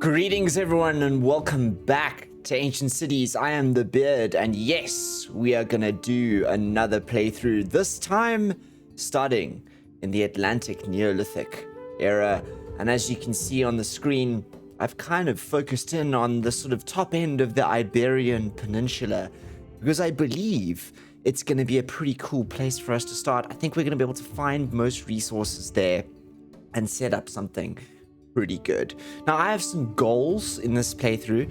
Greetings everyone and welcome back to Ancient Cities. I am the Beard and yes, we are gonna do another playthrough, this time starting in the Atlantic Neolithic era. And as you can see on the screen, I've kind of focused in on the sort of top end of the Iberian Peninsula because I believe it's gonna be a pretty cool place for us to start. I think we're gonna be able to find most resources there and set up something pretty good. Now, I have some goals in this playthrough.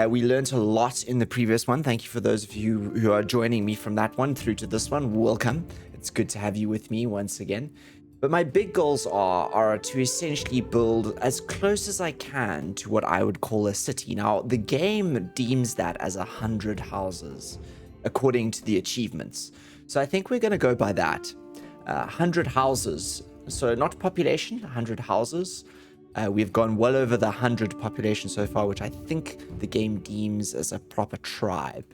We learned a lot in the previous one. Thank you for those of you who are joining me from that one through to this one. Welcome. It's good to have you with me once again. But my big goals are to essentially build as close as I can to what I would call a city. Now, the game deems that as 100 houses, according to the achievements. So I think we're going to go by that. 100 houses. So not population, 100 houses. We've gone well over the 100 population so far, which I think the game deems as a proper tribe.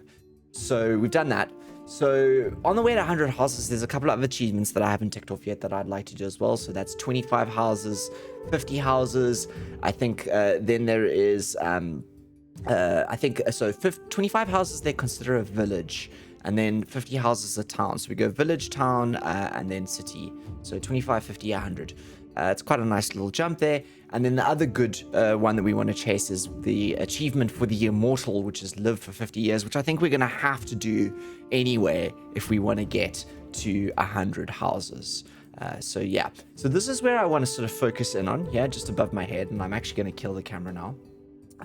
So we've done that. So on the way to 100 houses, there's a couple of achievements that I haven't ticked off yet that I'd like to do as well. So that's 25 houses, 50 houses. I think then there is, 25 houses they consider a village. And then 50 houses a town. So we go village, town, and then city. So 25, 50, 100. It's quite a nice little jump there. And then the other good one that we want to chase is the achievement for the immortal, which is live for 50 years, which I think we're going to have to do anyway if we want to get to 100 houses. So yeah, so this is where I want to sort of focus in on, yeah, just above my head. And I'm actually going to kill the camera now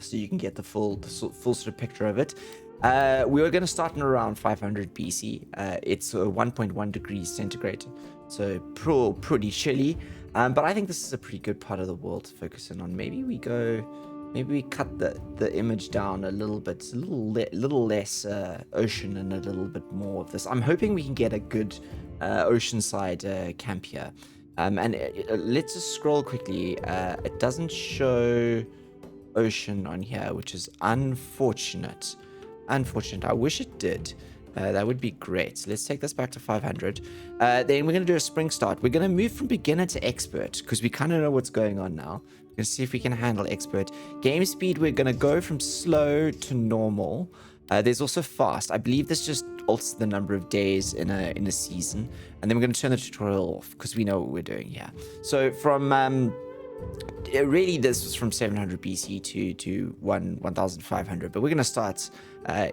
so you can get the full sort of picture of it. We are going to start in around 500 BC. It's 1.1 degrees centigrade, so pretty chilly. But I think this is a pretty good part of the world to focus in on. Maybe we cut the image down a little bit, a little less ocean and a little bit more of this. I'm hoping we can get a good oceanside camp here. Let's just scroll quickly. It doesn't show ocean on here, which is unfortunate. I wish it did. That would be great. So let's take this back to 500. Then we're going to do a spring start. We're going to move from beginner to expert because we kind of know what's going on now. We're going to see if we can handle expert. Game speed, we're going to go from slow to normal. There's also fast. I believe this just alters the number of days in a season. And then we're going to turn the tutorial off because we know what we're doing here. So from... really this was from 700 BC to 1500, but we're going to start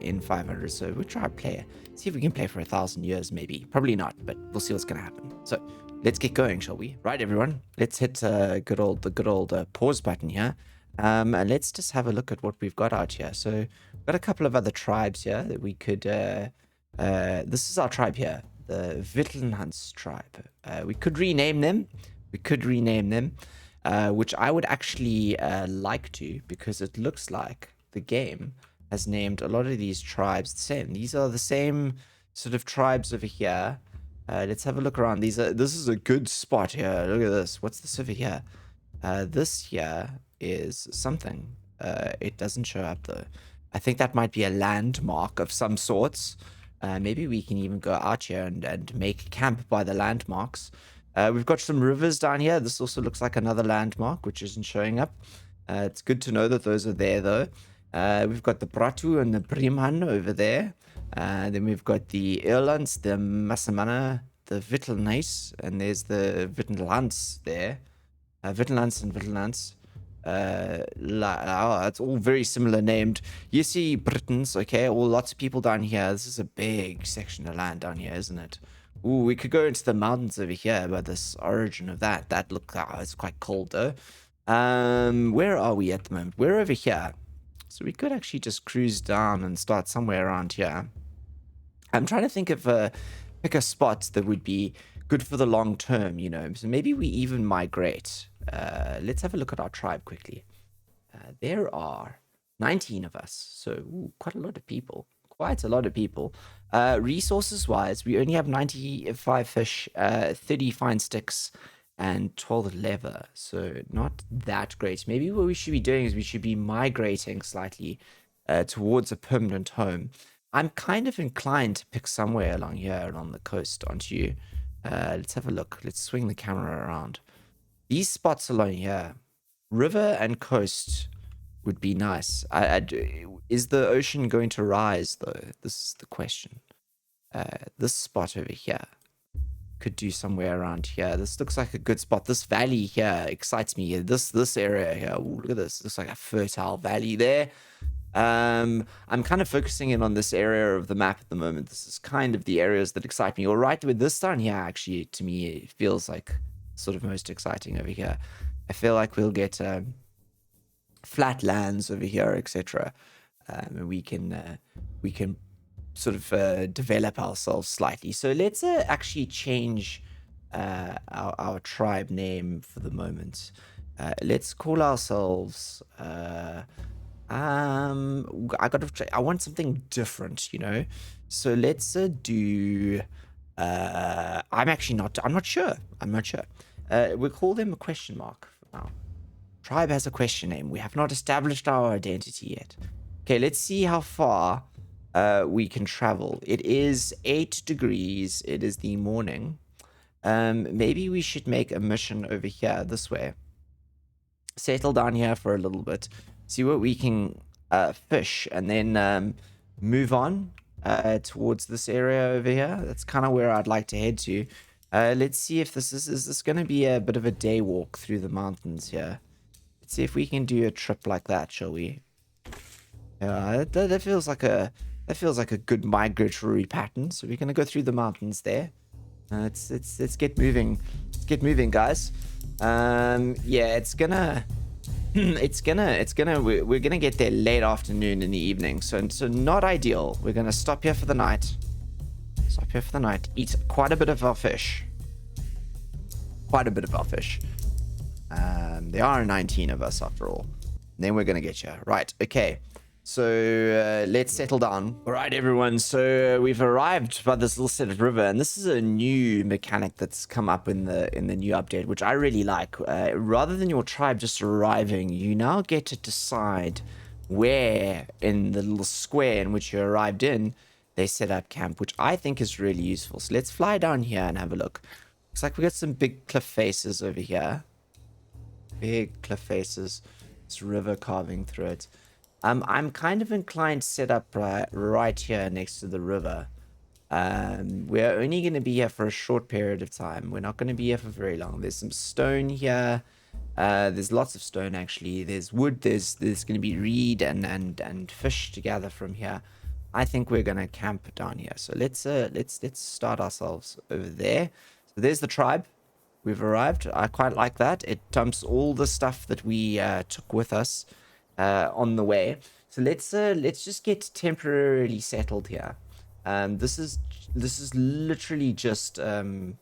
in 500. So we'll try to play, see if we can play for 1,000 years, maybe. Probably not, but we'll see what's going to happen. So let's get going, shall we? Right, everyone, let's hit the good old pause button here, and let's just have a look at what we've got out here. So we've got a couple of other tribes here that we could this is our tribe here, the Vittelhans tribe. We could rename them, which I would actually like to, because it looks like the game has named a lot of these tribes the same. These are the same sort of tribes over here. Let's have a look around. This is a good spot here. Look at this. What's this over here? This here is something. It doesn't show up though. I think that might be a landmark of some sorts. Maybe we can even go out here and make camp by the landmarks. We've got some rivers down here. This also looks like another landmark, which isn't showing up. It's good to know that those are there, though. We've got the Bratu and the Brimhan over there. Then we've got the Irlands, the Massamana, the Vittelnais, and there's the Vittelhans there. Vittelhans and Vittelhans. It's all very similar named. You see Britons, okay? Lots of people down here. This is a big section of land down here, isn't it? Ooh, we could go into the mountains over here, but this origin of that it's quite cold though. Where are we at the moment? We're over here. So we could actually just cruise down and start somewhere around here. I'm trying to think of pick a spot that would be good for the long term, you know. So maybe we even migrate. Let's have a look at our tribe quickly. There are 19 of us, so quite a lot of people. Resources wise, we only have 95 fish, 30 fine sticks, and 12 leather, so not that great. Maybe what we should be doing is we should be migrating slightly towards a permanent home. I'm kind of inclined to pick somewhere along here on the coast, aren't you? Let's have a look. Let's swing the camera around. These spots along here, river and coast, would be nice. Is the ocean going to rise though? This is the question. This spot over here could do somewhere around here. This looks like a good spot. This valley here excites me. This area here. Ooh, look at this. Looks like a fertile valley there. I'm kind of focusing in on this area of the map at the moment. This is kind of the areas that excite me. All right, with this down here, actually, to me, it feels like sort of most exciting over here. I feel like we'll get flat lands over here, etc. And we can sort of develop ourselves slightly. So let's actually change our tribe name for the moment. Let's call ourselves. I want something different, you know. So let's do. I'm not sure. I'm not sure. We'll call them a question mark for now. Tribe has a question name. We have not established our identity yet. Okay, let's see how far we can travel. It is 8 degrees. It is the morning. Maybe we should make a mission over here this way. Settle down here for a little bit. See what we can fish, and then move on towards this area over here. That's kind of where I'd like to head to. Let's see if this is this going to be a bit of a day walk through the mountains here. Let's see if we can do a trip like that, shall we? Yeah, that feels like a good migratory pattern. So we're gonna go through the mountains there. Let's get moving. Let's get moving, guys. Yeah, it's gonna we're gonna get there late afternoon in the evening. So not ideal. We're gonna stop here for the night. Stop here for the night. Eat quite a bit of our fish. Quite a bit of our fish. There are 19 of us after all. And then we're gonna get you right. Okay. So let's settle down. All right, everyone. So we've arrived by this little set of river, and this is a new mechanic that's come up in the new update, which I really like. Rather than your tribe just arriving, you now get to decide where in the little square in which you arrived in they set up camp, which I think is really useful. So let's fly down here and have a look. Looks like we got some big cliff faces over here. Big cliff faces. This river carving through it. I'm kind of inclined to set up right here next to the river. We're only going to be here for a short period of time. We're not going to be here for very long. There's some stone here. There's lots of stone, actually. There's wood. There's going to be reed and fish to gather from here. I think we're going to camp down here. So let's start ourselves over there. So there's the tribe. We've arrived. I quite like that. It dumps all the stuff that we took with us on the way. So let's just get temporarily settled here. This is literally just so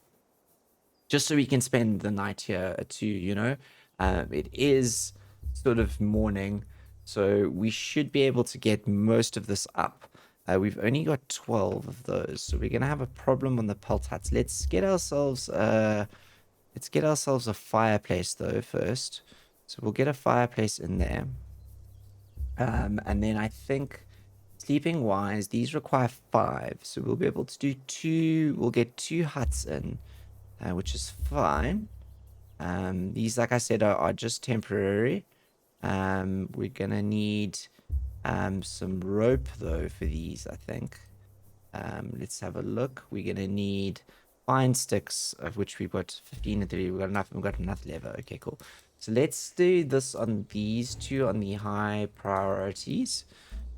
we can spend the night here too, you know. It is sort of morning, so we should be able to get most of this up. We've only got 12 of those, so we're gonna have a problem on the pelt huts. Let's get ourselves a fireplace though first. So we'll get a fireplace in there. And then I think sleeping wise, these require 5. So we'll be able to do 2. We'll get 2 huts in, which is fine. These, like I said, are just temporary. We're going to need some rope, though, for these, I think. Let's have a look. We're going to need pine sticks, of which we've got 15 and 3. We've got enough leather. Okay, cool. So let's do this on these 2 on the high priorities.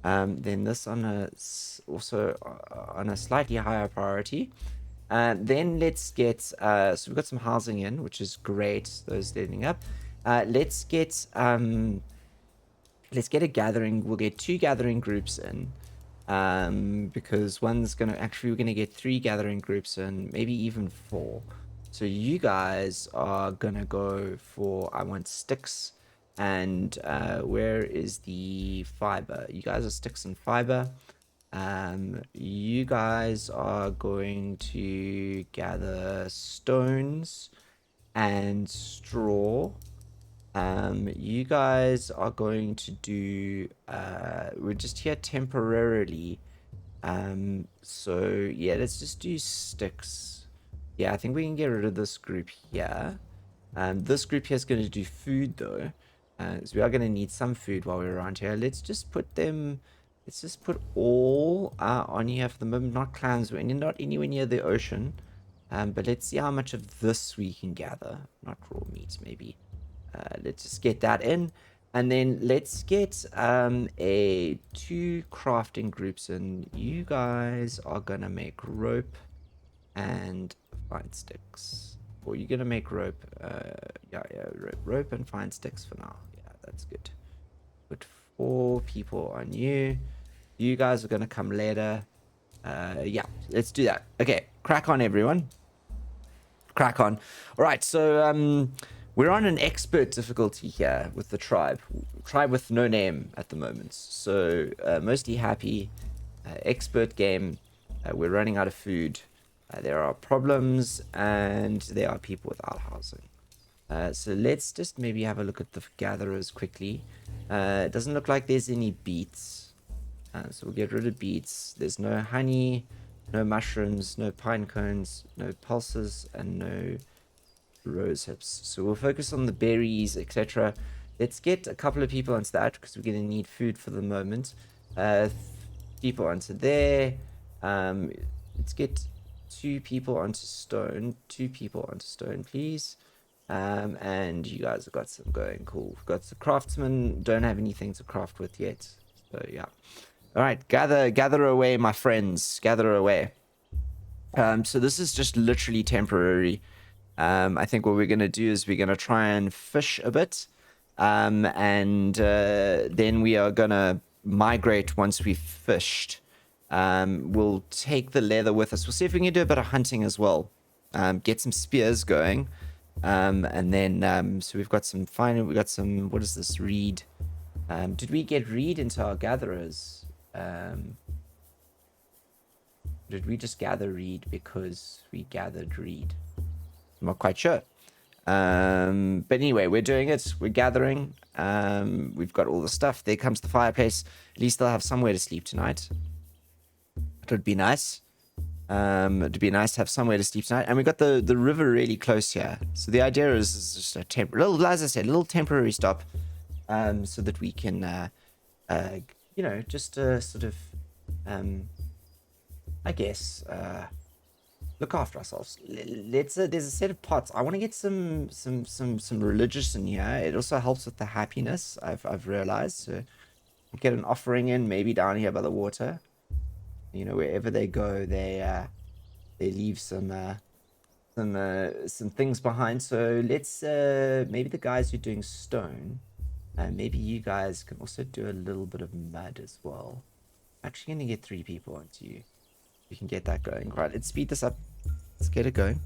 Then this on also on a slightly higher priority. Then let's get so we've got some housing in, which is great. Those leading up. Let's get a gathering. We'll get 2 gathering groups in. Because we're gonna get 3 gathering groups in, maybe even 4. So you guys are gonna go for, I want sticks, and where is the fiber? You guys are sticks and fiber. You guys are going to gather stones and straw. You guys are going to do, we're just here temporarily. So yeah, let's just do sticks. Yeah, I think we can get rid of this group here. This group here is going to do food though. So we are going to need some food while we're around here. Let's just put all on here for the moment. Not clams, we're not anywhere near the ocean. But let's see how much of this we can gather. Not raw meat, maybe. Let's just get that in. And then let's get two crafting groups in. You guys are going to make rope and fine sticks. Or you're going to make rope. Yeah, rope and fine sticks for now. Yeah, that's good. Put 4 people on you. You guys are going to come later. Yeah, let's do that. Okay, crack on, everyone. Crack on. All right, so we're on an expert difficulty here with the tribe with no name at the moment, so mostly happy. Expert game. We're running out of food. There are problems, and there are people without housing. So let's just maybe have a look at the gatherers quickly. It doesn't look like there's any beets, so we'll get rid of beets. There's no honey, no mushrooms, no pine cones, no pulses, and no rose hips. So we'll focus on the berries, etc. Let's get a couple of people onto that because we're going to need food for the moment. People onto there. Let's get 2 people onto stone. 2 people onto stone, please. And you guys have got some going. Cool. We've got the craftsmen. Don't have anything to craft with yet. So yeah. All right, gather away, my friends. Gather away. So this is just literally temporary. I think what we're going to do is we're going to try and fish a bit. And then we are going to migrate once we've fished. We'll take the leather with us. We'll see if we can do a bit of hunting as well. Get some spears going. And then, so we've got some what is this, reed? Did we get reed into our gatherers? Did we just gather reed because we gathered reed? I'm not quite sure. But anyway, we're doing it. We're gathering. We've got all the stuff. There comes the fireplace. At least they'll have somewhere to sleep tonight. It would be nice. It'd be nice to have somewhere to sleep tonight. And we got the river really close here. So the idea is just a temporary, as I said, a little temporary stop, so that we can, just sort of, I guess, look after ourselves. There's a set of pots. I want to get some religious in here. It also helps with the happiness. I've realized. So get an offering in, maybe down here by the water. You know, wherever they go, they leave some things behind. So let's maybe the guys who are doing stone, maybe you guys can also do a little bit of mud as well. I'm actually gonna get 3 people onto you. We can get that going. Right, let's speed this up. Let's get it going.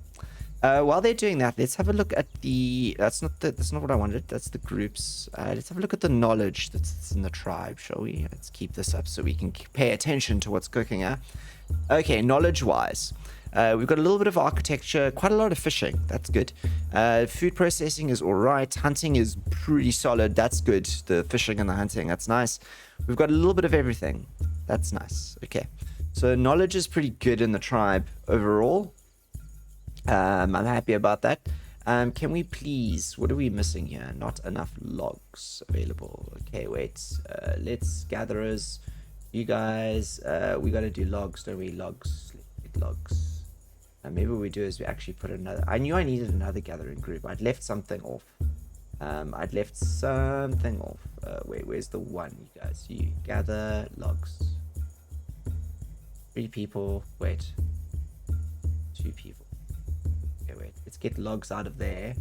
While they're doing that, let's have a look at the. That's not what I wanted. That's the groups. Let's have a look at the knowledge that's in the tribe, shall we? Let's keep this up so we can pay attention to what's cooking. Okay, knowledge-wise, we've got a little bit of architecture, quite a lot of fishing. That's good. Food processing is all right. Hunting is pretty solid. That's good. The fishing and the hunting, that's nice. We've got a little bit of everything. That's nice. Okay, so knowledge is pretty good in the tribe overall. I'm happy about that. Can we please, what are we missing here? Not enough logs available. Okay, wait. Let's gatherers. You guys, we got to do logs, don't we? Logs. Maybe what we do is we actually put another. I knew I needed another gathering group. I'd left something off. Wait, where's the one, you guys? You gather logs. 3 people. Wait. 2 people. Wait, let's get logs out of there.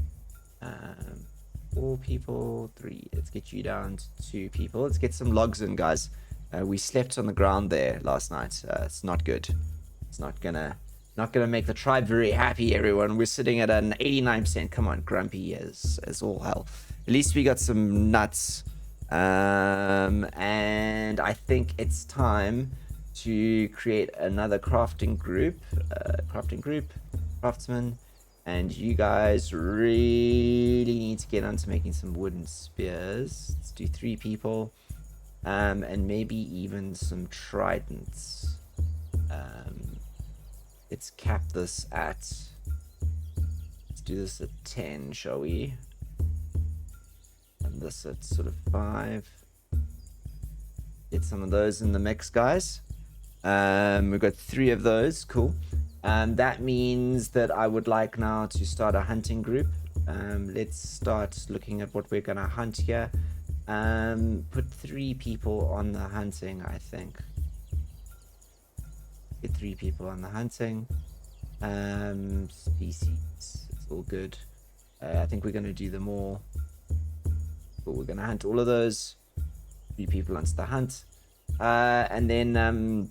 4 people, 3. Let's get you down to 2 people. Let's get some logs in, guys. We slept on the ground there last night. It's not good. It's not gonna make the tribe very happy, everyone. We're sitting at an 89%. Come on, grumpy as all hell. At least we got some nuts. And I think it's time to create another crafting group. Craftsman. And you guys really need to get onto making some wooden spears. Let's do 3 people. And maybe even some tridents. Let's cap this at... Let's do this at 10, shall we? This at sort of 5. Get some of those in the mix, guys. We've got 3 of those. Cool. That means that I would like now to start a hunting group. Let's start looking at what we're going to hunt here. Put 3 people on the hunting, I think. Get 3 people on the hunting. Species. It's all good. I think we're going to do them all. But we're going to hunt all of those. 3 people onto the hunt. And then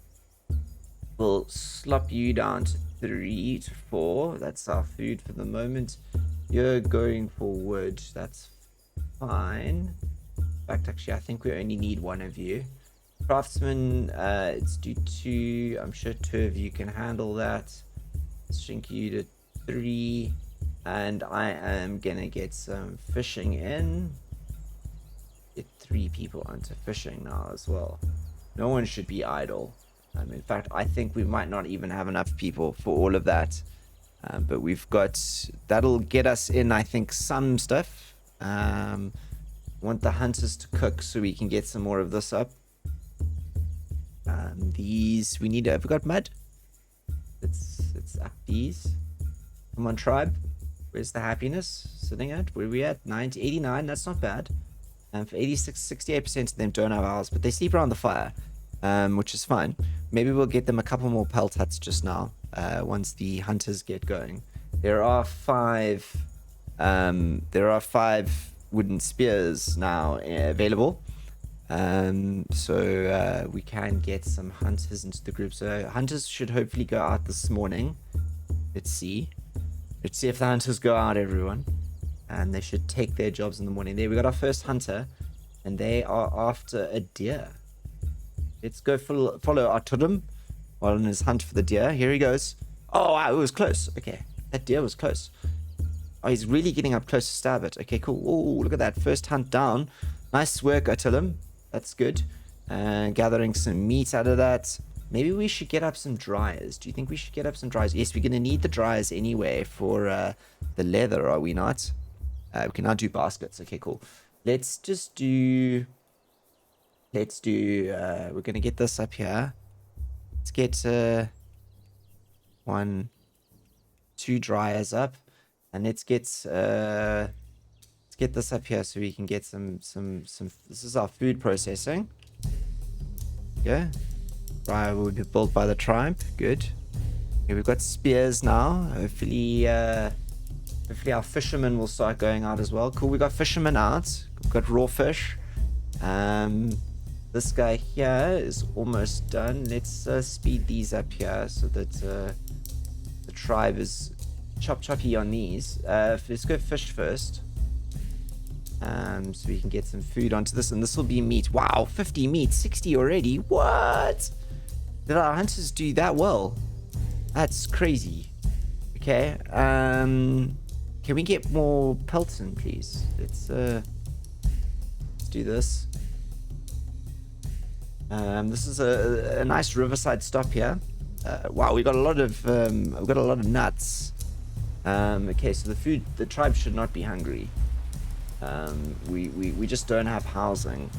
we'll slop you down to 3 to 4. That's our food for the moment. You're going for wood. That's fine. In fact, actually, I think we only need 1 of you. Craftsman, let's do 2. I'm sure 2 of you can handle that. Let's shrink you to 3. And I am going to get some fishing in. Get 3 people onto fishing now as well. No one should be idle. In fact, I think we might not even have enough people for all of that. But we've got... That'll get us in, I think, some stuff. Want the hunters to cook so we can get some more of this up. These... We need... Have we got mud? Let's up these. Come on, tribe. Where's the happiness sitting at? Where are we at? 90, 89. That's not bad. For 86, 68% of them don't have owls, but they sleep around the fire, which is fine. Maybe we'll get them a couple more pelt huts just now, once the hunters get going. There are 5 wooden spears now available. So we can get some hunters into the group. So hunters should hopefully go out this morning. Let's see. Let's see if the hunters go out, everyone. And they should take their jobs in the morning. There, we got our first hunter. And they are after a deer. Let's go follow Arturum while on his hunt for the deer. Here he goes. Oh, wow, it was close. Okay, that deer was close. Oh, he's really getting up close to stab it. Okay, cool. Oh, look at that. First hunt down. Nice work, Arturum. That's good. Gathering some meat out of that. Maybe we should get up some dryers. Do you think we should get up some dryers? Yes, we're going to need the dryers anyway for the leather, are we not? We can now do baskets. Okay, cool. Let's just do... we're going to get this up here. Let's get 1, 2 dryers up. And let's get this up here so we can get some this is our food processing. Yeah. Dryer will be built by the tribe. Good. Okay, we've got spears now. Hopefully our fishermen will start going out as well. Cool, we got fishermen out. We've got raw fish. This guy here is almost done. Let's speed these up here so that the tribe is choppy on these. Let's go fish first. So we can get some food onto this, and this will be meat. Wow, 50 meat, 60 already. What? Did our hunters do that well? That's crazy. Okay. Can we get more Pelton, please? Let's do this. This is a nice riverside stop here. Wow, we got a lot of nuts. Okay, so the tribe should not be hungry. We just don't have housing.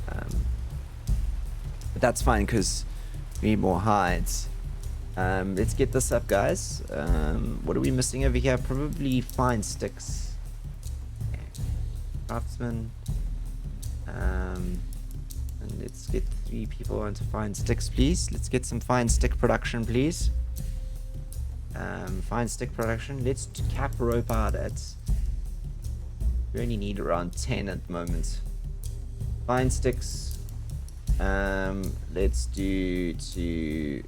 But that's fine because we need more hides. Let's get this up, guys. What are we missing over here? Probably fine sticks. Okay. Craftsman. And let's get 3 people onto fine sticks, please. Let's get some fine stick production, please. Fine stick production. Let's cap rope out at... We only need around 10 at the moment. Fine sticks. Let's do to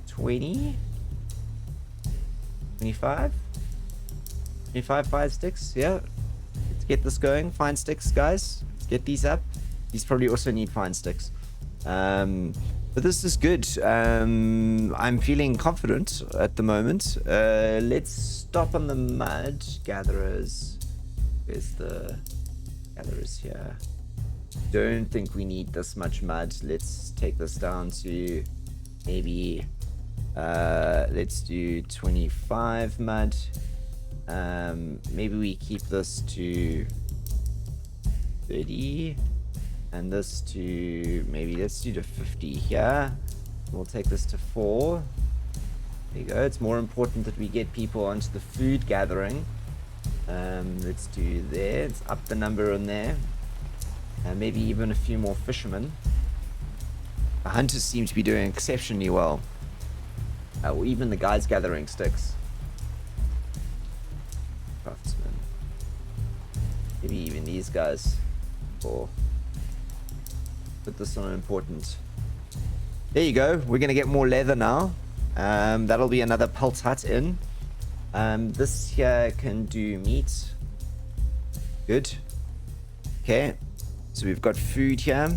20, 25, 25 fine sticks. Yeah, let's get this going. Fine sticks, guys. Let's get these up. These probably also need fine sticks. But this is good. I'm feeling confident at the moment. Let's stop on the mud gatherers. Where's the gatherers here? Don't think we need this much mud. Let's take this down to maybe let's do 25 mud. Maybe we keep this to 30. And this to, maybe let's do to 50 here. We'll take this to 4. There you go. It's more important that we get people onto the food gathering. Let's do there. Let's up the number in there. Maybe even a few more fishermen. The hunters seem to be doing exceptionally well. Or even the guys gathering sticks. Craftsmen. Maybe even these guys. Or put this on important. There you go. We're going to get more leather now. That'll be another pelt hut in. This here can do meat. Good. Okay. So we've got food here.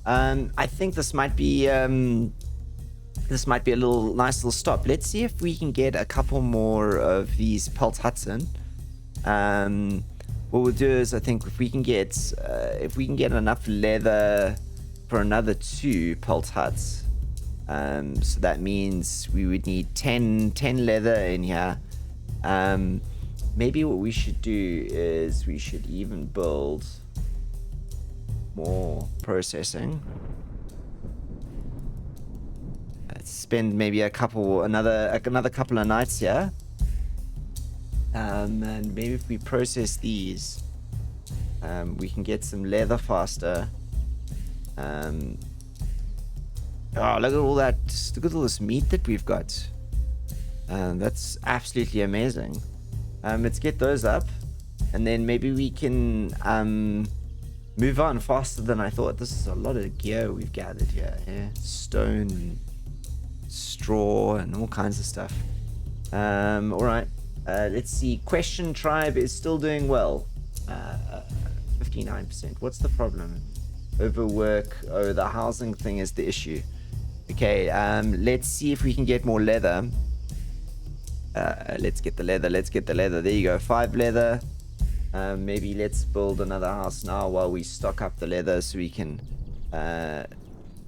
I think this might be a nice little stop. Let's see if we can get a couple more of these pelt huts in. What we'll do is, I think if we can get enough leather for another 2 pelt huts. So that means we would need 10 leather in here. Maybe what we should do is we should even build more processing. Let's spend maybe another couple of nights here. And maybe if we process these, we can get some leather faster. Oh, look at all that! Look at all this meat that we've got. That's absolutely amazing. Let's get those up, and then maybe we can move on faster than I thought. This is a lot of gear we've gathered here. Yeah? Stone, and straw, and all kinds of stuff. All right. Let's see. Question Tribe is still doing well. 59%. What's the problem? Overwork. Oh, the housing thing is the issue. Okay, let's see if we can get more leather. Let's get the leather. There you go. 5 leather. Maybe let's build another house now while we stock up the leather so we can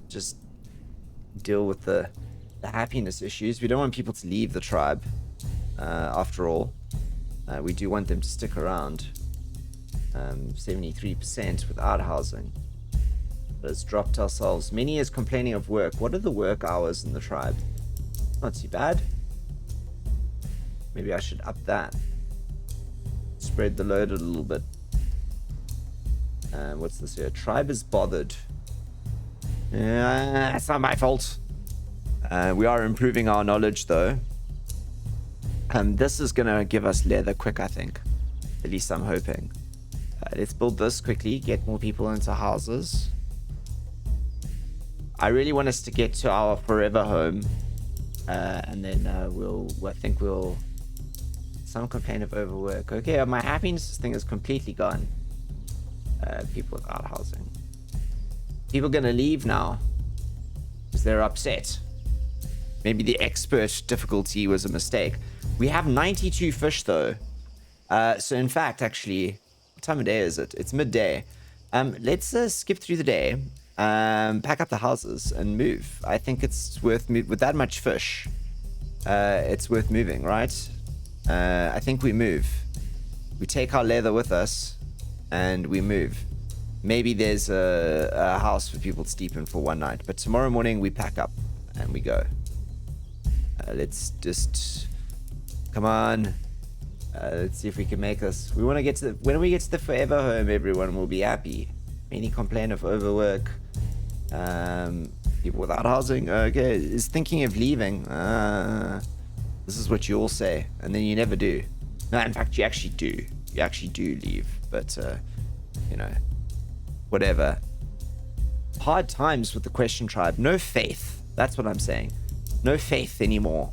just deal with the happiness issues. We don't want people to leave the tribe. After all, we do want them to stick around. 73% without housing. Let's drop to ourselves. Many is complaining of work. What are the work hours in the tribe? Not too bad. Maybe I should up that. Spread the load a little bit. What's this here? Tribe is bothered. That's not my fault. We are improving our knowledge though. This is gonna give us leather quick, I think. At least I'm hoping. Let's build this quickly. Get more people into houses. I really want us to get to our forever home, and then I think we'll. Some complain of overwork. Okay, my happiness thing is completely gone. People without housing. People gonna leave now because they're upset. Maybe the expert difficulty was a mistake. We have 92 fish though. So in fact, actually, what time of day is it? It's midday. Let's skip through the day. Pack up the houses and move. I think it's worth with that much fish. It's worth moving, right? I think we move. We take our leather with us, and we move. Maybe there's a house for people to sleep in for one night, but tomorrow morning we pack up and we go. Let's just come on. Let's see if we can make this. We want to get to when we get to the forever home. Everyone will be happy. Many complain of overwork. People without housing. Okay, is thinking of leaving. This is what you all say, and then you never do. No, in fact, you actually do. You actually do leave, but you know, whatever. Hard times with the Question Tribe. No faith. That's what I'm saying. No faith anymore.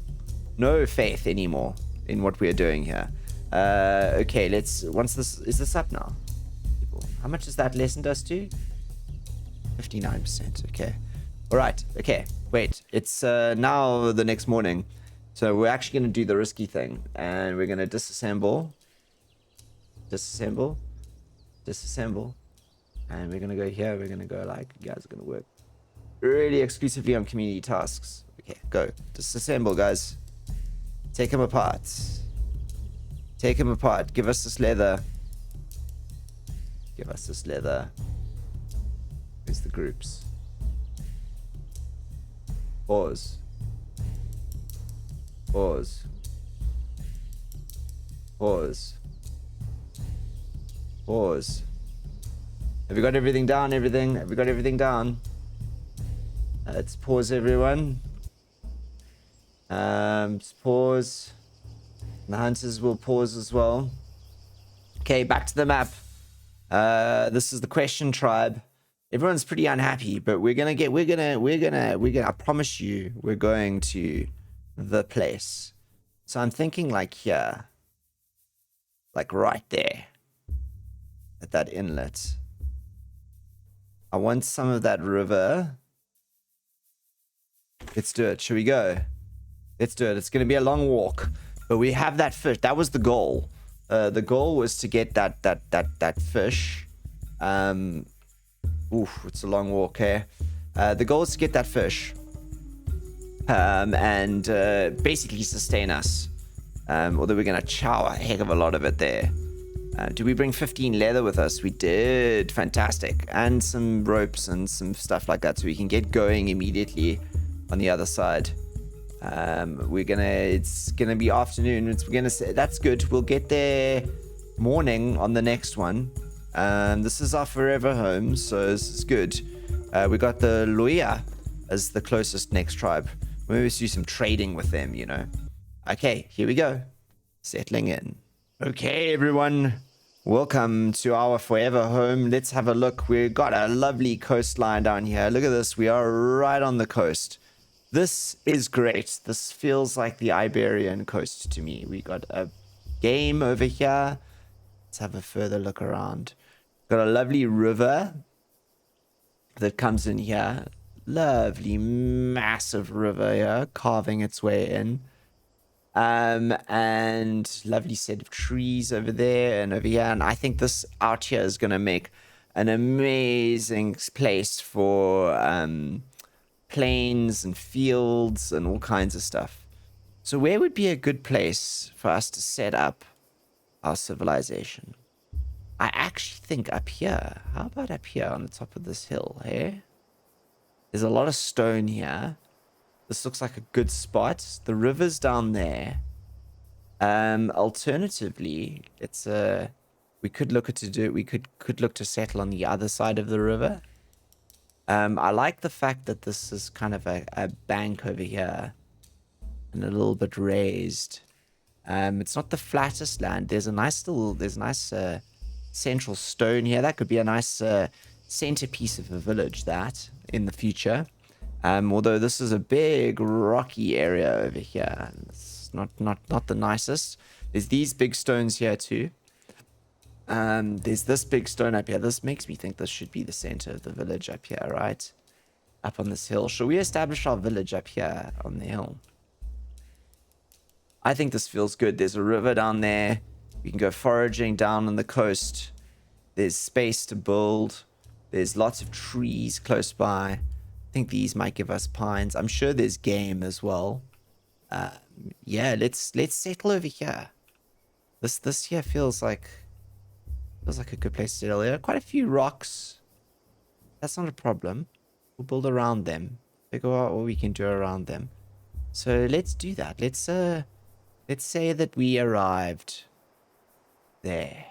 No faith anymore in what we're doing here. Okay, let's. Is this up now? People, how much has that lessened us to? 59%. Okay. All right. Okay. Wait. It's now the next morning. So we're actually going to do the risky thing, and we're going to disassemble, and we're going to go here. We're going to go like, you guys are going to work really exclusively on community tasks. Okay, go. Disassemble, guys. Take them apart. Take them apart. Give us this leather. Give us this leather. Here's the groups. Pause. Pause. Pause. Pause. Have we got everything down? Everything? Have we got everything down? Let's pause, everyone. Just pause. The hunters will pause as well. Okay, back to the map. This is the question tribe. Everyone's pretty unhappy, but we're gonna, I promise you, we're going to the place. So I'm thinking like here, like right there at that inlet. I want some of that river. Let's do it. Should we go? Let's do it. It's going to be a long walk, but we have that fish. That was the goal. The goal was to get that fish. Oof, it's a long walk here. The goal is to get that fish. And basically sustain us. Although we're going to chow a heck of a lot of it there. Did we bring 15 leather with us? We did. Fantastic. And some ropes and some stuff like that so we can get going immediately on the other side. It's gonna be afternoon. That's good. We'll get there morning on the next one. This is our forever home, so this is good. We got the Luia as the closest next tribe. Maybe do some trading with them, you know. Okay, here we go. Settling in. Okay, everyone. Welcome to our forever home. Let's have a look. We've got a lovely coastline down here. Look at this. We are right on the coast. This is great. This feels like the Iberian coast to me. We got a game over here. Let's have a further look around. Got a lovely river that comes in here. Lovely, massive river here, carving its way in. And lovely set of trees over there and over here. And I think this out here is going to make an amazing place for plains and fields and all kinds of stuff. So where would be a good place for us to set up our civilization? I actually think up here. How about up here on the top of this hill, hey? There's a lot of stone here. This looks like a good spot. The river's down there. Alternatively, we could look to settle on the other side of the river. I like the fact that this is kind of a bank over here and a little bit raised. It's not the flattest land. There's nice central stone here. That could be a nice centerpiece of a village that in the future. Although this is a big rocky area over here. It's not the nicest. There's these big stones here too. There's this big stone up here. This makes me think this should be the center of the village up here, right? Up on this hill. Should we establish our village up here on the hill? I think this feels good. There's a river down there. We can go foraging down on the coast. There's space to build. There's lots of trees close by. I think these might give us pines. I'm sure there's game as well. Yeah, let's settle over here. This here feels like a good place to settle. There are quite a few rocks. That's not a problem. We'll build around them. Figure out what we can do around them. So let's do that. Let's say that we arrived there.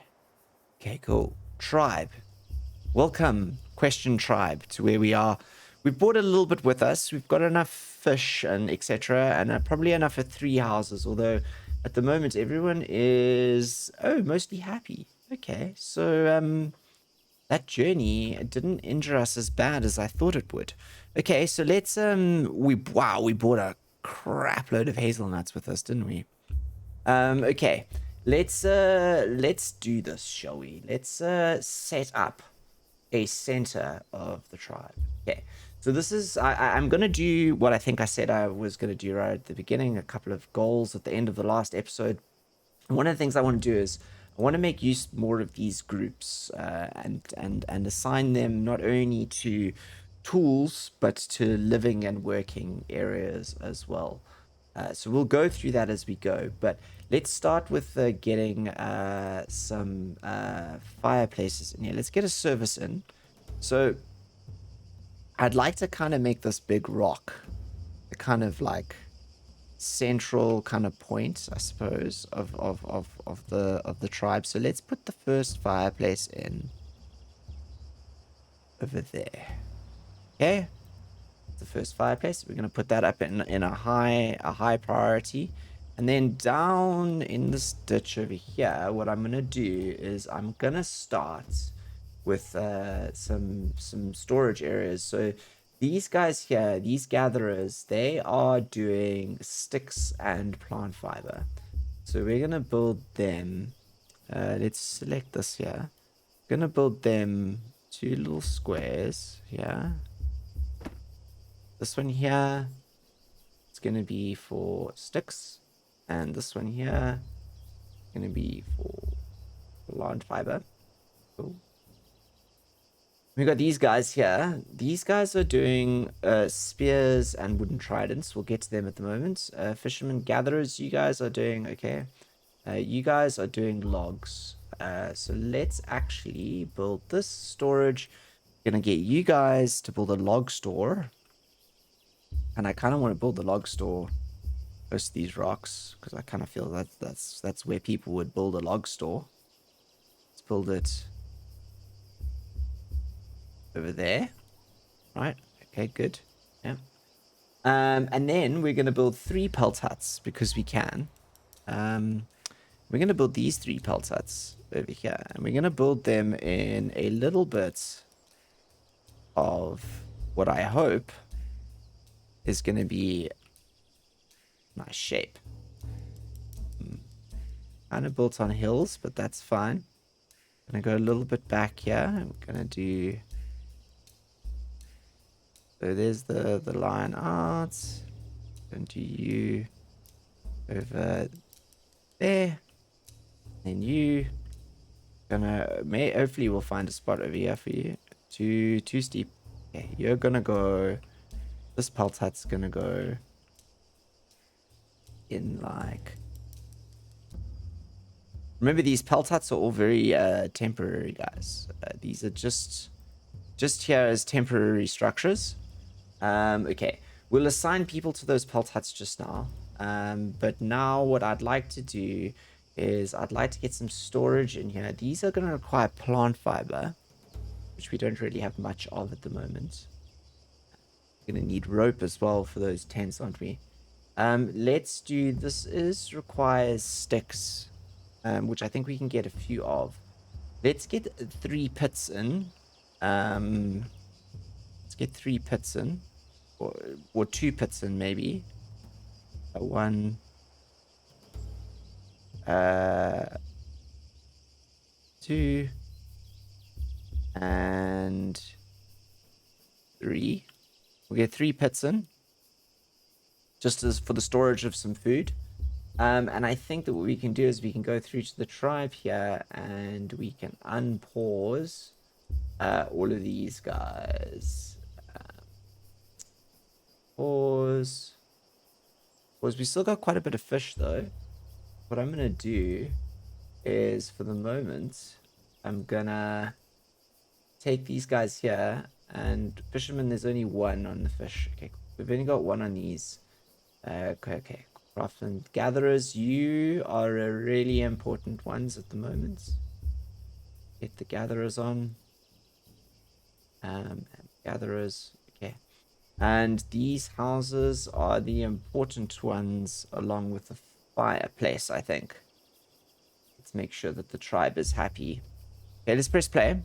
Okay, cool. Tribe. Welcome, question tribe, to where we are. We've brought a little bit with us. We've got enough fish and etc. and probably enough for 3 houses, although at the moment everyone is mostly happy. Okay, so that journey didn't injure us as bad as I thought it would. Okay, so let's we brought a crap load of hazelnuts with us, didn't we? Okay, let's do this, shall we? Let's set up a center of the tribe. Okay, so this is I'm gonna do what I think I said I was gonna do right at the beginning. A couple of goals at the end of the last episode. And one of the things I want to do is I want to make use more of these groups and assign them not only to tools but to living and working areas as well. So we'll go through that as we go, but let's start with getting some fireplaces in here. Let's get a service in. So I'd like to kind of make this big rock the kind of like central kind of point, I suppose, of the tribe. So let's put the first fireplace in over there. Okay, the first fireplace. We're gonna put that up in a high priority. And then down in this ditch over here, what I'm gonna do is I'm gonna start with some storage areas. So these guys here, these gatherers, they are doing sticks and plant fiber. So we're gonna build them. Let's select this here. Gonna build them two little squares here. This one here, it's gonna be for sticks, and this one here, gonna be for plant fiber. Cool. We got these guys here. These guys are doing spears and wooden tridents. We'll get to them at the moment. Fishermen, gatherers, you guys are doing okay. You guys are doing logs. So let's actually build this storage. Gonna get you guys to build a log store. And I kind of want to build the log store close to these rocks because I kind of feel that that's where people would build a log store. Let's build it over there. Right. Okay, good. Yeah. And then we're going to build 3 pelt huts because we can. We're going to build these 3 pelt huts over here. And we're going to build them in a little bit of what I hope is going to be nice shape. Kind of built on hills, but that's fine. Gonna go a little bit back here. I'm gonna do... So there's the line art. Gonna do you over there. Then you hopefully we'll find a spot over here for you. Too steep. Okay, you're gonna go. This pelt hut's gonna go in like. Remember, these pelt huts are all very temporary, guys. These are just here as temporary structures. Okay, we'll assign people to those pelt huts just now. But now what I'd like to do is I'd like to get some storage in here. These are going to require plant fiber, which we don't really have much of at the moment. We're going to need rope as well for those tents, aren't we? Let's do this. Requires sticks, which I think we can get a few of. Let's get 3 pits in. Let's get 3 pits in. Or 2 pits in, maybe. 1, 2, and 3. We'll get 3 pits in, just as for the storage of some food. And I think that what we can do is we can go through to the tribe here, and we can unpause all of these guys. Pause. We still got quite a bit of fish though. What I'm gonna do is, for the moment, I'm gonna take these guys here, and fishermen, there's only 1 on the fish. Okay, we've only got 1 on these. Okay. Craftsmen, gatherers, you are a really important ones at the moment. Get the gatherers on. And gatherers, okay. And these houses are the important ones along with the fireplace, I think. Let's make sure that the tribe is happy. Okay, let's press play.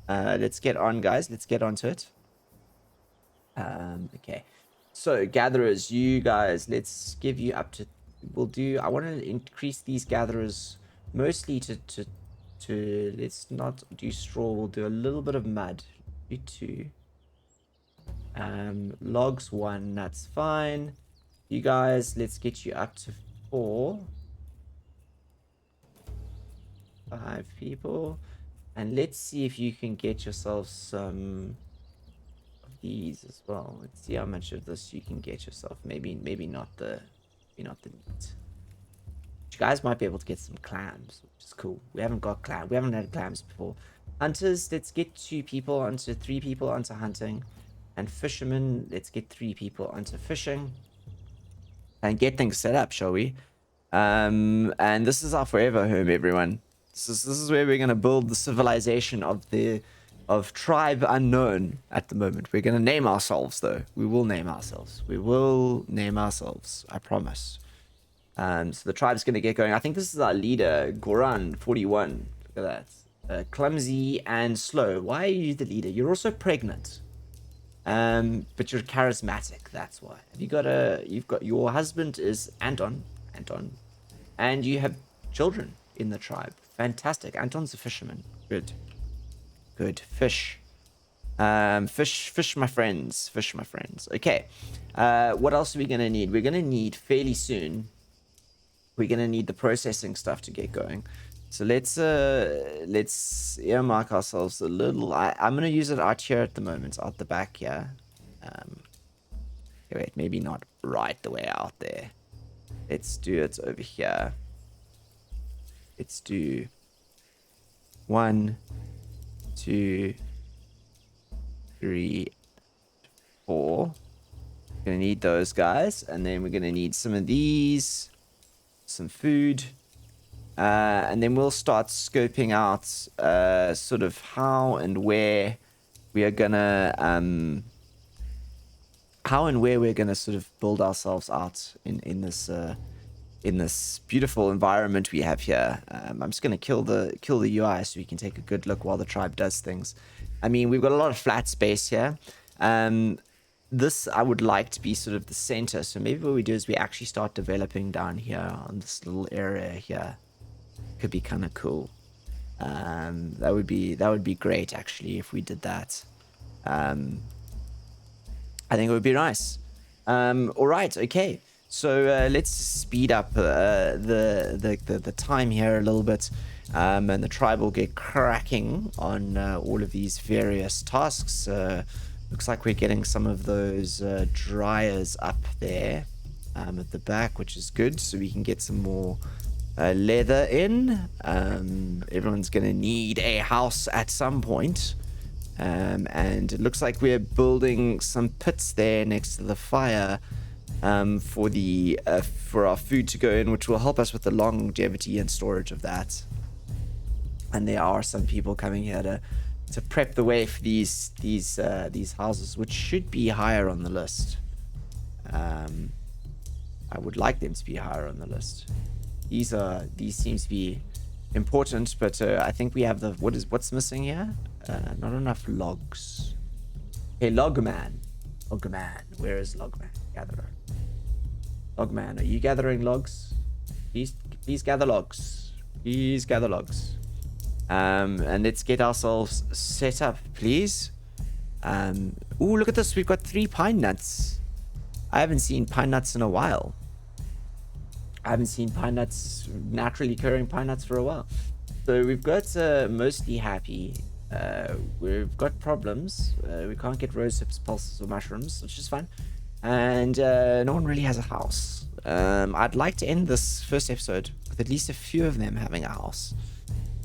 Let's get on, guys. Let's get onto it. Okay. So, gatherers, you guys, let's give you up to... I want to increase these gatherers mostly to let's not do straw. We'll do a little bit of mud. Do 2. Logs 1, that's fine. You guys, let's get you up to 4. 5 people. And let's see if you can get yourself some of these as well. Let's see how much of this you can get yourself. Maybe not the meat. you guys might be able to get some clams, which is cool. We haven't had clams before. Hunters, let's get 2 people onto 3 people onto hunting. And fishermen, let's get 3 people onto fishing. And get things set up, shall we? And this is our forever home, everyone. This is where we're gonna build the civilization of tribe unknown at the moment. We're gonna name ourselves though. We will name ourselves. We will name ourselves. I promise. So the tribe's gonna get going. I think this is our leader, Goran 41. Look at that. Clumsy and slow. Why are you the leader? You're also pregnant. But you're charismatic. That's why. You've got your husband is Anton, and you have children in the tribe. Fantastic. Anton's a fisherman. Good. Fish. Fish, my friends. Okay. What else are we gonna need? We're gonna need fairly soon. We're gonna need the processing stuff to get going. So let's earmark ourselves a little. I'm gonna use it out here at the moment, out the back here. Okay, wait, maybe not right the way out there. Let's do it over here. Let's do 1, 2, 3, 4. Gonna need those guys, and then we're gonna need some of these, some food. And then we'll start scoping out sort of how and where we are gonna sort of build ourselves out in this beautiful environment we have here. I'm just gonna kill the UI so we can take a good look while the tribe does things. I mean, we've got a lot of flat space here. This I would like to be sort of the center. So maybe what we do is we actually start developing down here on this little area here. Could be kind of cool. That would be great actually if we did that. I think it would be nice. All right, okay. So let's speed up the time here a little bit, and the tribe will get cracking on all of these various tasks. Looks like we're getting some of those dryers up there at the back, which is good, so we can get some more leather in. Everyone's gonna need a house at some point. And it looks like we're building some pits there next to the fire for our food to go in, which will help us with the longevity and storage of that. And there are some people coming here to prep the way for these houses, which should be higher on the list. I would like them to be higher on the list. These seem to be important, but I think we have what's missing here? Not enough logs. Hey, Logman, where is Logman? Gatherer. Logman, are you gathering logs? Please gather logs. And let's get ourselves set up, please. Ooh, look at this. We've got 3 pine nuts. I haven't seen pine nuts in a while. I haven't seen pine nuts, naturally occurring pine nuts, for a while. So we've got mostly happy. We've got problems. We can't get rose hips, pulses, or mushrooms, which is fine. And no one really has a house. I'd like to end this first episode with at least a few of them having a house.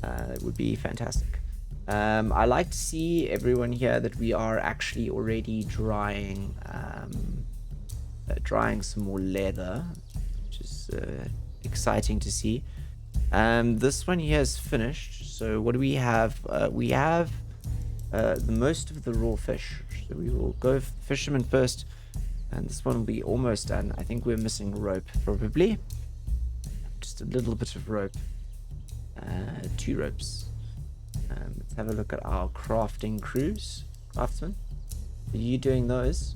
It would be fantastic. I like to see everyone here that we are actually already drying some more leather, which is exciting to see. This one here is finished. So what do we have? We have the most of the raw fish. So we will go fisherman first, and this one will be almost done. I think we're missing rope, probably. Just a little bit of rope. 2 ropes. Let's have a look at our crafting crews. Craftsman, are you doing those?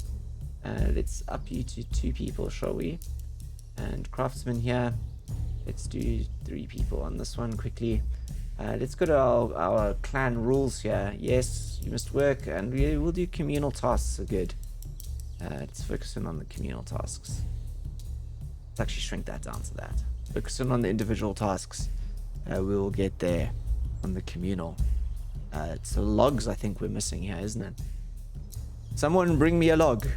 Let's up you to 2 people, shall we? And craftsman here, let's do 3 people on this one quickly. Let's go to our clan rules here. Yes, you must work, and we'll do communal tasks. So good. Let's focus in on the communal tasks. Let's actually shrink that down to that. Focus in on the individual tasks. We will get there on the communal. It's the logs I think we're missing here, isn't it? Someone bring me a log.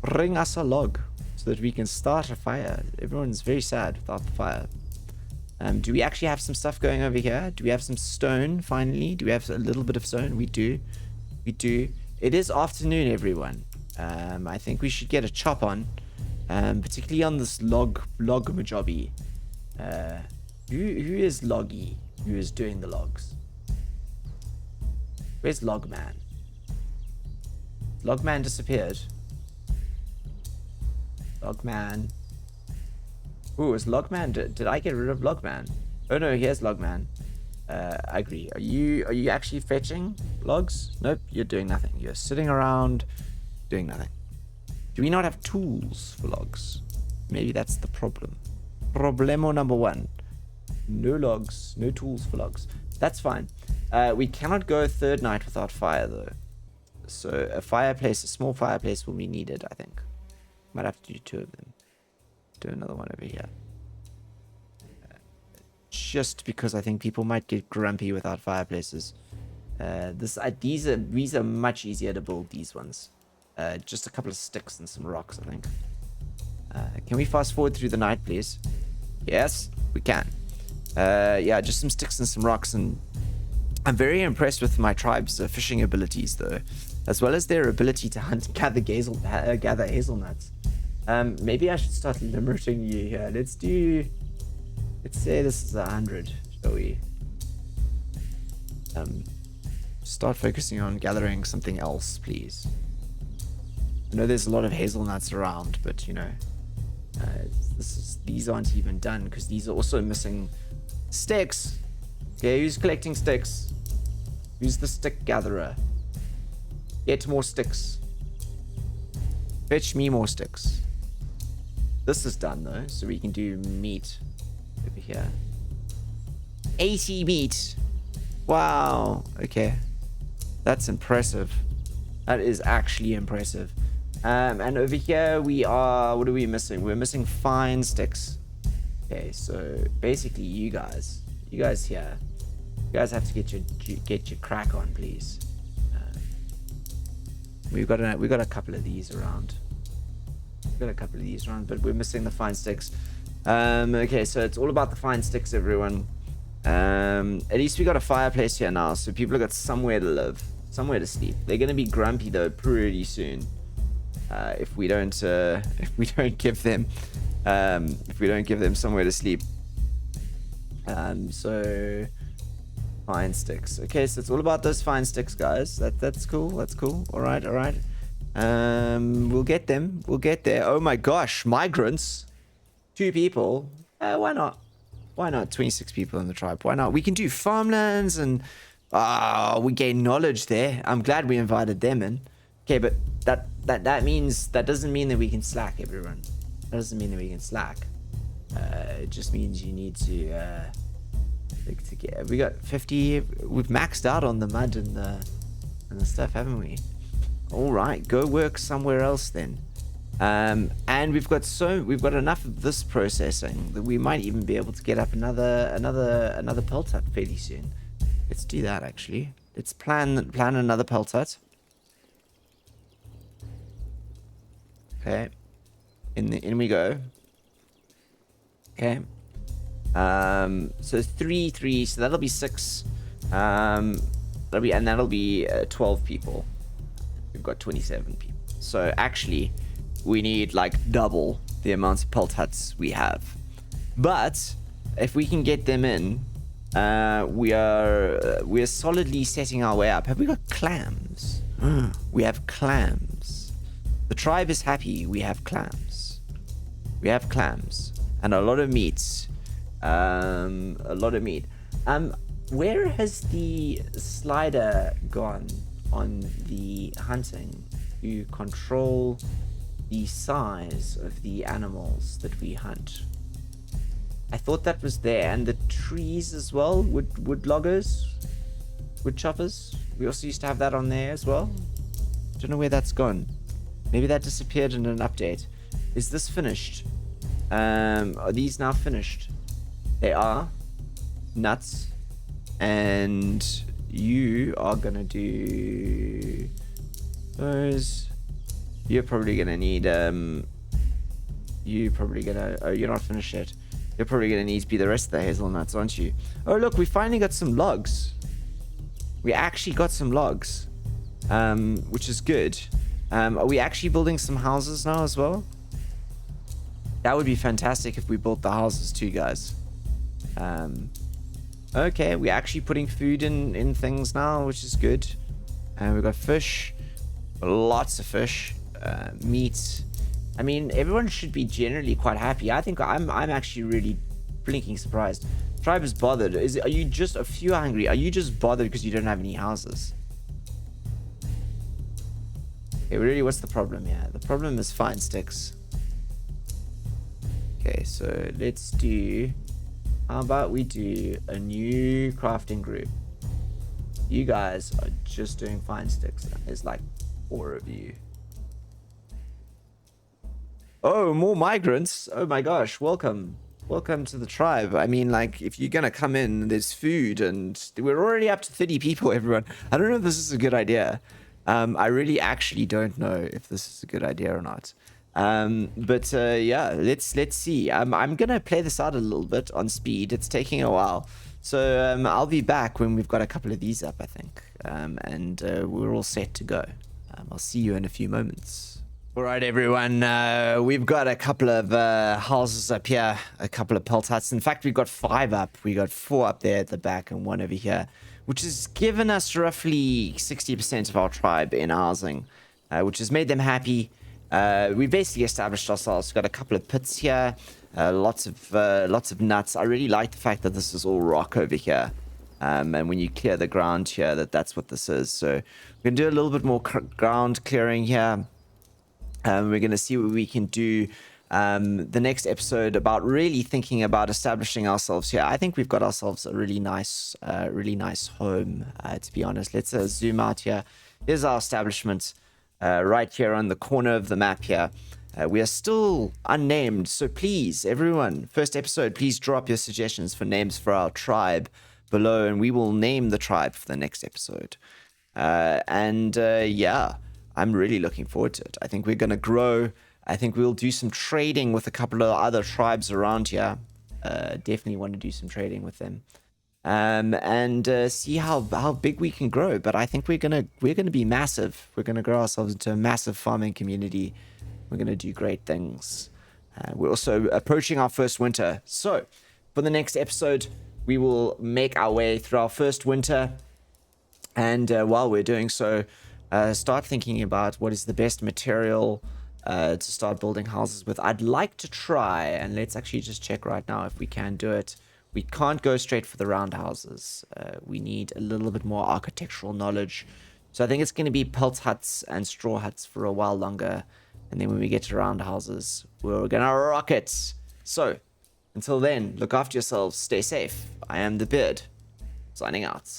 Bring us a log so that we can start a fire. Everyone's very sad without the fire. Do we actually have some stuff going over here? Do we have some stone finally? Do we have a little bit of stone? We do. We do. It is afternoon, everyone. I think we should get a chop on. Particularly on this log majobby. Who is Loggy? Who is doing the logs? Where's Logman? Logman disappeared. Logman. Ooh, is Logman? Did I get rid of Logman? Oh no, here's Logman. I agree. Are you actually fetching logs? Nope, you're doing nothing. You're sitting around doing nothing. Do we not have tools for logs? Maybe that's the problem. Problemo number one. No logs, no tools for logs. That's fine. We cannot go a third night without fire though. So a fireplace, a small fireplace will be needed, I think. Might have to do 2 of them. Do another one over here. Just because I think people might get grumpy without fireplaces. These are much easier to build, these ones. Just a couple of sticks and some rocks, I think. Can we fast forward through the night, please? Yes, we can. Yeah, just some sticks and some rocks, and I'm very impressed with my tribe's fishing abilities, though, as well as their ability to hunt, gather hazelnuts. Maybe I should start limiting you here. Let's say this is 100, shall we? Start focusing on gathering something else, please. I know there's a lot of hazelnuts around, but you know, these aren't even done because these are also missing sticks. Okay, who's collecting sticks? Who's the stick gatherer? Get more sticks. Fetch me more sticks. This is done though, so we can do meat over here. 80 meat. Wow. Okay. That's impressive. That is actually impressive. And over here we are, what are we missing? We're missing fine sticks. Okay, so basically you guys here, you guys have to get your crack on, please. We've got a couple of these around. But we're missing the fine sticks. Okay, so it's all about the fine sticks, everyone. At least we got a fireplace here now, so people have got somewhere to live, somewhere to sleep. They're gonna be grumpy though pretty soon, if we don't give them somewhere to sleep. So fine sticks. Okay, so it's all about those fine sticks, guys. That's cool. That's cool. All right. We'll get them. We'll get there. Oh my gosh, migrants. 2 people. Why not? Why not? 26 people in the tribe. Why not? We can do farmlands and we gain knowledge there. I'm glad we invited them in. Okay, but that means that doesn't mean that we can slack, everyone. That doesn't mean that we can slack. It just means you need to get. We got 50. We've maxed out on the mud and the stuff, haven't we? All right, go work somewhere else then. And we've got enough of this processing that we might even be able to get up another pelt hut fairly soon. Let's do that actually. Let's plan another pelt hut. Okay. In we go. Okay. So 3, so that'll be 6. That'll be 12 people. We've got 27 people. So actually, we need like double the amount of pelt huts we have. But if we can get them in, we're solidly setting our way up. Have we got clams? We have clams. The tribe is happy. We have clams. We have clams and a lot of meat. Where has the slider gone on the hunting to control the size of the animals that we hunt? I thought that was there, and the trees as well. Wood loggers, wood choppers. We also used to have that on there as well. Don't know where that's gone. Maybe that disappeared in an update. Is this finished? Are these now finished? They are. Nuts. And you are gonna do those. You're probably gonna need you're not finished yet. You're probably going to need to be the rest of the hazelnuts, aren't you? Oh, look, we finally got some logs. We actually got some logs, which is good. Are we actually building some houses now as well? That would be fantastic if we built the houses too, guys. Okay, we're actually putting food in things now, which is good. And we've got fish, lots of fish, meat. I mean, everyone should be generally quite happy. I think I'm actually really blinking surprised. Tribe is bothered. Are you just a few hungry? Are you just bothered because you don't have any houses? Okay, really, what's the problem here? The problem is fine sticks. Okay, so let's do... How about we do a new crafting group? You guys are just doing fine sticks. There's like 4 of you. Oh, more migrants. Oh my gosh, welcome. Welcome to the tribe. I mean, like, if you're gonna come in, there's food, and we're already up to 30 people, everyone. I don't know if this is a good idea. I really actually don't know if this is a good idea or not. But yeah, let's see. I'm gonna play this out a little bit on speed. It's taking a while. So I'll be back when we've got a couple of these up, I think. And we're all set to go. I'll see you in a few moments. All right, everyone. We've got a couple of houses up here, a couple of pelt huts. In fact, we've got 5 up. We got 4 up there at the back and 1 over here, which has given us roughly 60% of our tribe in housing, which has made them happy. We basically established ourselves. We've got a couple of pits here, lots of nuts. I really like the fact that this is all rock over here. And when you clear the ground here, that's what this is. So we're going to do a little bit more ground clearing here. We're going to see what we can do the next episode about really thinking about establishing ourselves here. I think we've got ourselves a really nice home, to be honest. Let's zoom out here. Here's our establishment right here on the corner of the map here. We are still unnamed, so please, everyone, first episode, please drop your suggestions for names for our tribe below, and we will name the tribe for the next episode. Yeah. I'm really looking forward to it. I think we're going to grow. I think we'll do some trading with a couple of other tribes around here. Definitely want to do some trading with them. See how big we can grow. But I think we're gonna be massive. We're gonna grow ourselves into a massive farming community. We're gonna do great things. We're also approaching our first winter. So for the next episode, we will make our way through our first winter. And while we're doing so, start thinking about what is the best material to start building houses with. I'd like to try, and let's actually just check right now if we can do it. We can't go straight for the round houses. We need a little bit more architectural knowledge. So I think it's going to be pelt huts and straw huts for a while longer. And then when we get to round houses, we're going to rock it. So until then, look after yourselves. Stay safe. I am the Beard, signing out.